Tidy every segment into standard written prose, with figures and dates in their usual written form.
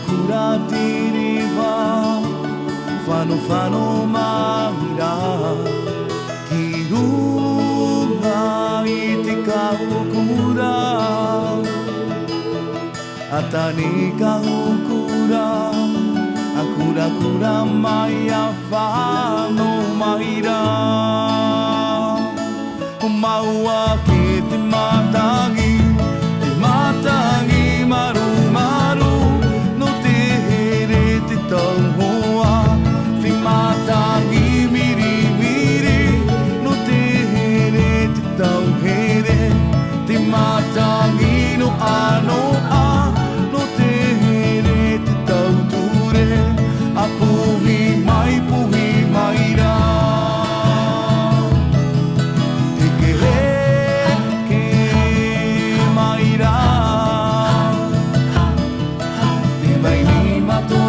Kura diriva Fano mahira Kirunga iti kahukura Atani kahukura Akura maya Fano mahira Umawa kiti matangi maru-maru Tong hoa, fi matangi miri-miri, no te here te tau here, te matangi no a, no te here te tau ture, a puhi mai ra. Te ke mai ra, te vai ni mato.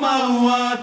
Maua